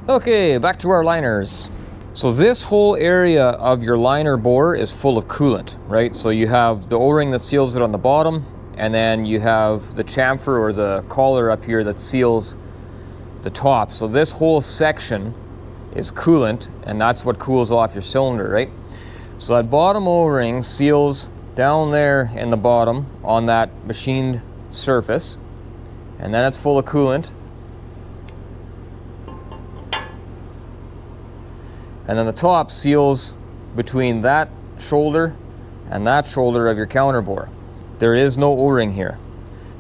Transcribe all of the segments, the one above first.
Okay, back to our liners. So this whole area of your liner bore is full of coolant, right? So you have the O-ring that seals it on the bottom, and then you have the chamfer or the collar up here that seals the top. So this whole section is coolant, and that's what cools off your cylinder, right? So that bottom O-ring seals down there in the bottom on that machined surface, and then it's full of coolant. And then the top seals between that shoulder and that shoulder of your counter bore. There is no O-ring here.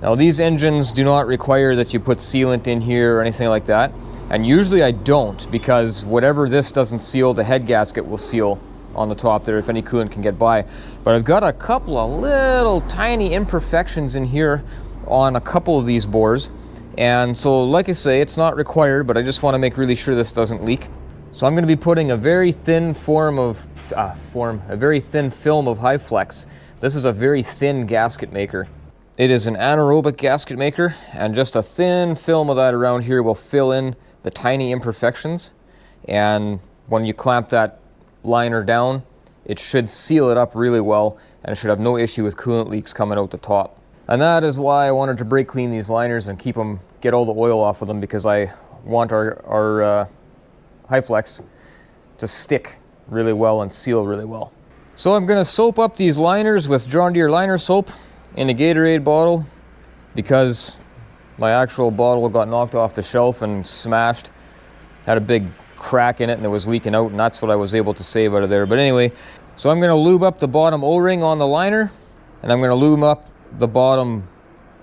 Now these engines do not require that you put sealant in here or anything like that. And usually I don't, because whatever this doesn't seal, the head gasket will seal on the top there if any coolant can get by. But I've got a couple of little tiny imperfections in here on a couple of these bores. And so like I say, it's not required, but I just want to make really sure this doesn't leak. So I'm going to be putting a very thin film of high flex. This is a very thin gasket maker. It is an anaerobic gasket maker, and just a thin film of that around here will fill in the tiny imperfections. And when you clamp that liner down, it should seal it up really well, and it should have no issue with coolant leaks coming out the top. And that is why I wanted to brake clean these liners and get all the oil off of them, because I want our high flex to stick really well and seal really well. So I'm going to soap up these liners with John Deere liner soap in a Gatorade bottle, because my actual bottle got knocked off the shelf and smashed, had a big crack in it and it was leaking out, and that's what I was able to save out of there. But anyway, so I'm going to lube up the bottom O-ring on the liner, and I'm going to lube up the bottom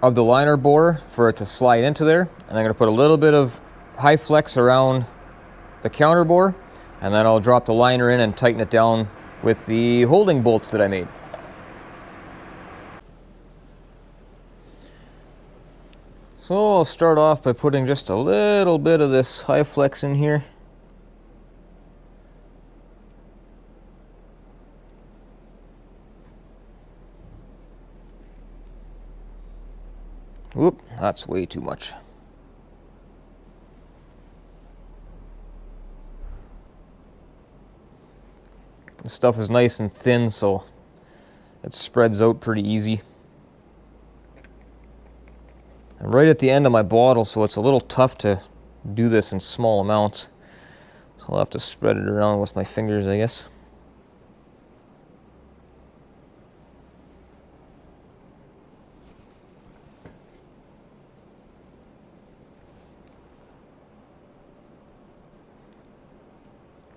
of the liner bore for it to slide into there, and I'm going to put a little bit of high flex around the counter bore, and then I'll drop the liner in and tighten it down with the holding bolts that I made. So I'll start off by putting just a little bit of this high flex in here. Whoop, that's way too much. The stuff is nice and thin, so it spreads out pretty easy. I'm right at the end of my bottle, so it's a little tough to do this in small amounts. So I'll have to spread it around with my fingers, I guess.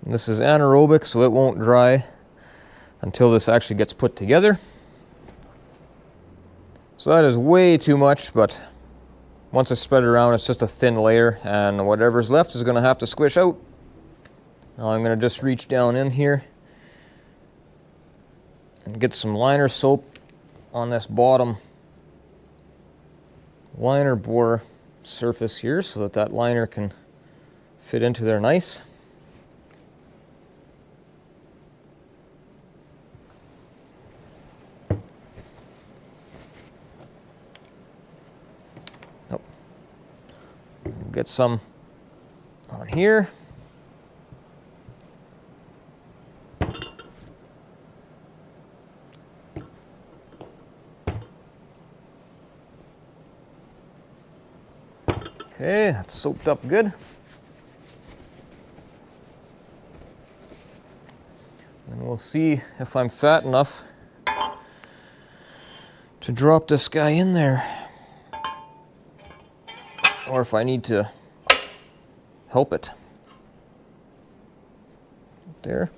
This is anaerobic, so it won't dry until this actually gets put together. So that is way too much, but once I spread it around, it's just a thin layer, and whatever's left is going to have to squish out. Now I'm going to just reach down in here and get some liner soap on this bottom liner bore surface here so that that liner can fit into there nice. Get some on here. Okay, that's soaked up good. And we'll see if I'm fat enough to drop this guy in there, or if I need to help it. There.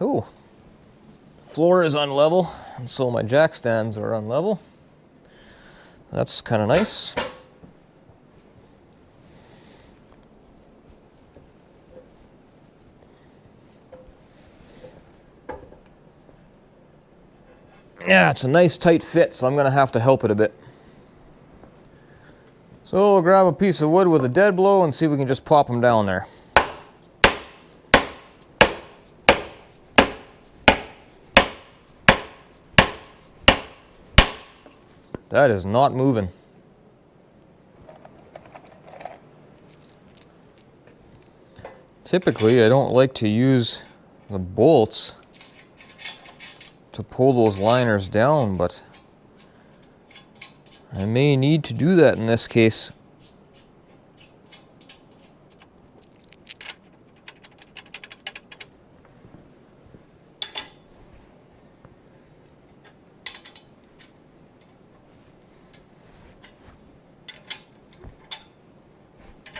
Oh, floor is unlevel, and so my jack stands are unlevel. That's kind of nice. Yeah, it's a nice tight fit, so I'm going to have to help it a bit. So we'll grab a piece of wood with a dead blow and see if we can just pop them down there. That is not moving. Typically, I don't like to use the bolts to pull those liners down, but I may need to do that in this case.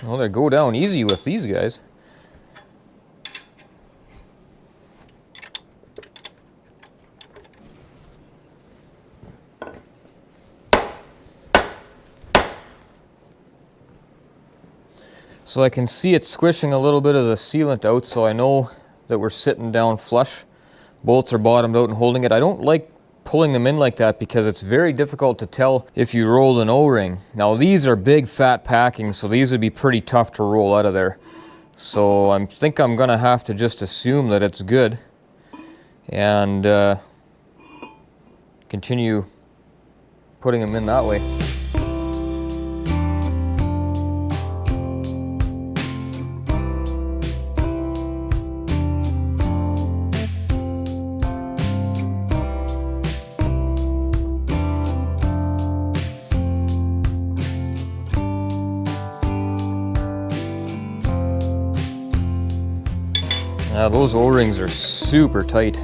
Well, they go down easy with these guys. So I can see it squishing a little bit of the sealant out, so I know that we're sitting down flush. Bolts are bottomed out and holding it. I don't like pulling them in like that because it's very difficult to tell if you rolled an O-ring. Now these are big fat packings, so these would be pretty tough to roll out of there. So I think I'm gonna have to just assume that it's good and continue putting them in that way. Now those O-rings are super tight.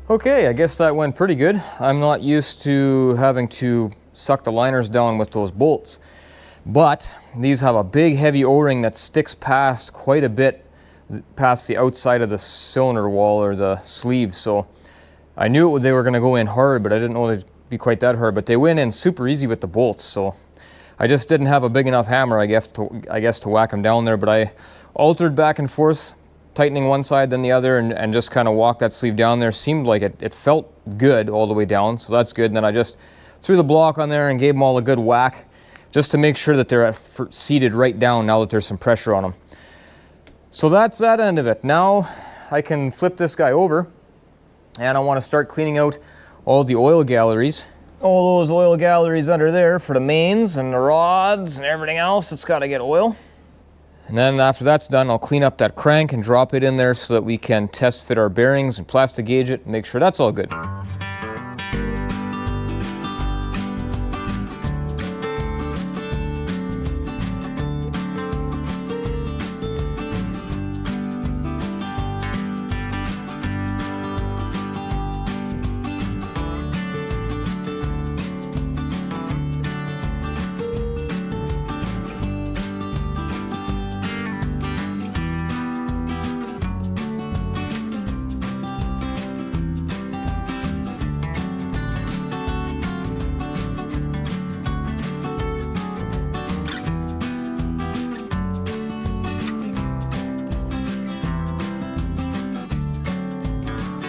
Okay, I guess that went pretty good. I'm not used to having to suck the liners down with those bolts, but these have a big heavy O-ring that sticks past quite a bit past the outside of the cylinder wall or the sleeve, so I knew they were going to go in hard, but I didn't know they'd be quite that hard. But they went in super easy with the bolts, so I just didn't have a big enough hammer, I guess, to whack them down there. But I altered back and forth, tightening one side then the other, and just kind of walked that sleeve down there. Seemed like it felt good all the way down, so that's good. And then I just threw the block on there and gave them all a good whack, just to make sure that they're seated right down now that there's some pressure on them. So that's that end of it. Now I can flip this guy over, and I want to start cleaning out all the oil galleries. All those oil galleries under there for the mains and the rods and everything else that's got to get oil. And then after that's done, I'll clean up that crank and drop it in there so that we can test fit our bearings and plastic gauge it and make sure that's all good.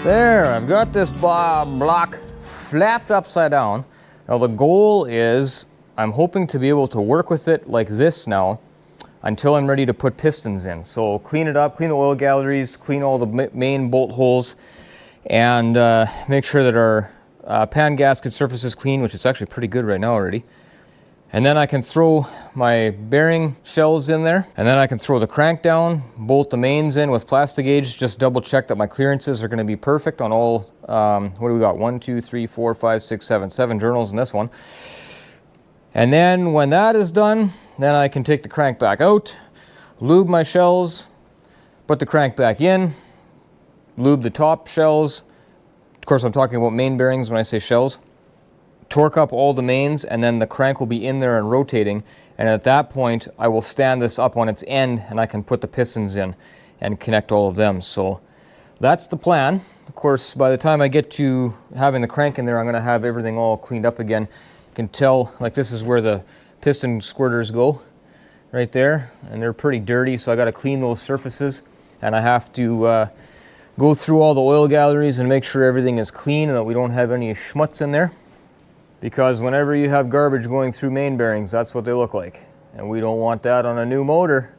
There, I've got this block flapped upside down. Now the goal is, I'm hoping to be able to work with it like this now until I'm ready to put pistons in. So clean it up, clean the oil galleries, clean all the main bolt holes, and make sure that our pan gasket surface is clean, which is actually pretty good right now already. And then I can throw my bearing shells in there, and then I can throw the crank down, bolt the mains in with plastigae, just double check that my clearances are going to be perfect on all, what do we got, 1, 2, 3, 4, 5, 6, 7 journals in this one. And then when that is done, then I can take the crank back out, lube my shells, put the crank back in, lube the top shells. Of course, I'm talking about main bearings when I say shells. Torque up all the mains, and then the crank will be in there and rotating, and at that point I will stand this up on its end and I can put the pistons in and connect all of them. So that's the plan. Of course, by the time I get to having the crank in there, I'm going to have everything all cleaned up again. You can tell, like, this is where the piston squirters go right there, and they're pretty dirty, so I got to clean those surfaces, and I have to go through all the oil galleries and make sure everything is clean and that we don't have any schmutz in there. Because whenever you have garbage going through main bearings, that's what they look like. And we don't want that on a new motor.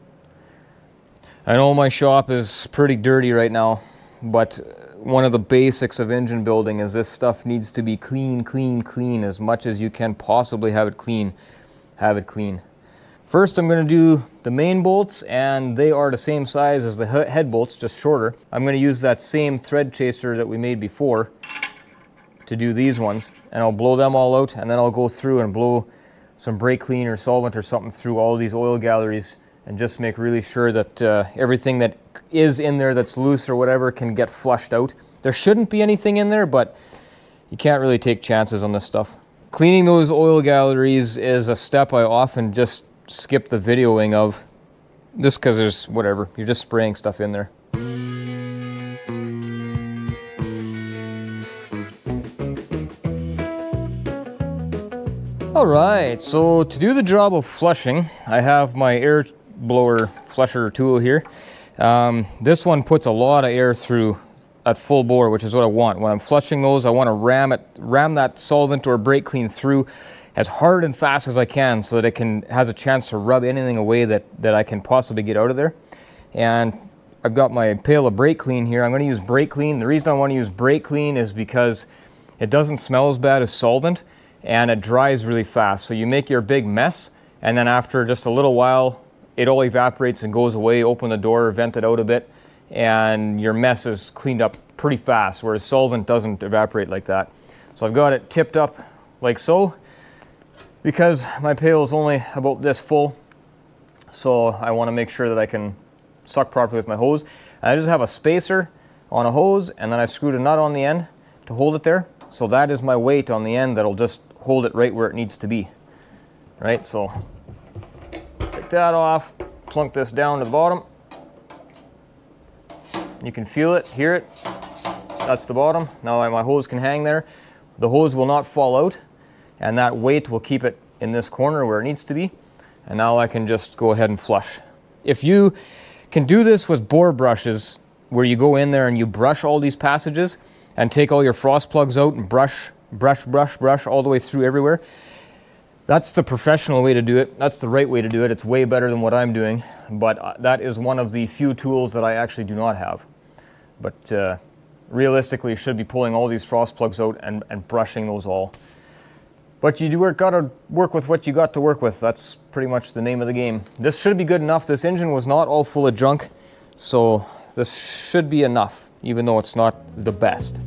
I know my shop is pretty dirty right now, but one of the basics of engine building is this stuff needs to be clean, clean, clean. As much as you can possibly have it clean, have it clean. First, I'm going to do the main bolts, and they are the same size as the head bolts, just shorter. I'm going to use that same thread chaser that we made before to do these ones, and I'll blow them all out, and then I'll go through and blow some brake clean or solvent or something through all these oil galleries and just make really sure that everything that is in there that's loose or whatever can get flushed out. There shouldn't be anything in there, but you can't really take chances on this stuff. Cleaning those oil galleries is a step I often just skip the videoing of, just because there's whatever, you're just spraying stuff in there. Alright, so to do the job of flushing, I have my air blower flusher tool here. This one puts a lot of air through at full bore, which is what I want. When I'm flushing those, I want to ram that solvent or brake clean through as hard and fast as I can so that it has a chance to rub anything away that I can possibly get out of there. And I've got my pail of brake clean here. I'm going to use brake clean. The reason I want to use brake clean is because it doesn't smell as bad as solvent, and it dries really fast. So you make your big mess, and then after just a little while, it all evaporates and goes away. Open the door, vent it out a bit, and your mess is cleaned up pretty fast, whereas solvent doesn't evaporate like that. So I've got it tipped up like so, because my pail is only about this full, so I want to make sure that I can suck properly with my hose. And I just have a spacer on a hose, and then I screwed a nut on the end to hold it there. So that is my weight on the end that'll just hold it right where it needs to be. Right, so take that off, plunk this down to the bottom. You can feel it, hear it. That's the bottom. Now my hose can hang there. The hose will not fall out, and that weight will keep it in this corner where it needs to be. And now I can just go ahead and flush. If you can do this with bore brushes, where you go in there and you brush all these passages and take all your frost plugs out and brush all the way through everywhere, that's the professional way to do it. That's the right way to do it. It's way better than what I'm doing, but that is one of the few tools that I actually do not have. But realistically, you should be pulling all these frost plugs out and brushing those all. But you gotta work with what you got to work with. That's pretty much the name of the game. This should be good enough. This engine was not all full of junk, so this should be enough, even though it's not the best.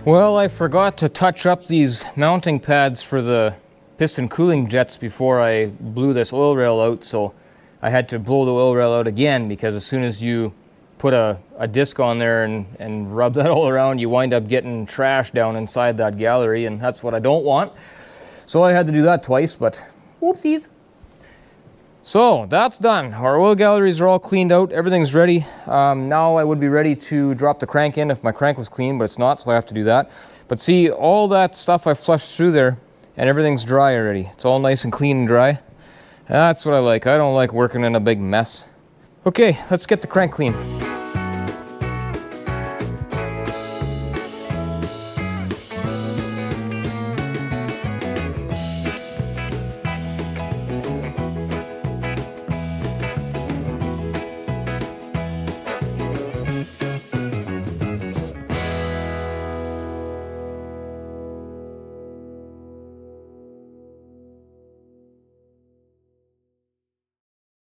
Well, I forgot to touch up these mounting pads for the piston cooling jets before I blew this oil rail out, so I had to blow the oil rail out again, because as soon as you put a disc on there and rub that all around, you wind up getting trash down inside that gallery, and that's what I don't want. So I had to do that twice, but whoopsies. So that's done. Our oil galleries are all cleaned out. Everything's ready. Now I would be ready to drop the crank in if my crank was clean, but it's not, so I have to do that. But see, all that stuff I flushed through there, and everything's dry already. It's all nice and clean and dry. That's what I like. I don't like working in a big mess. Okay, let's get the crank clean.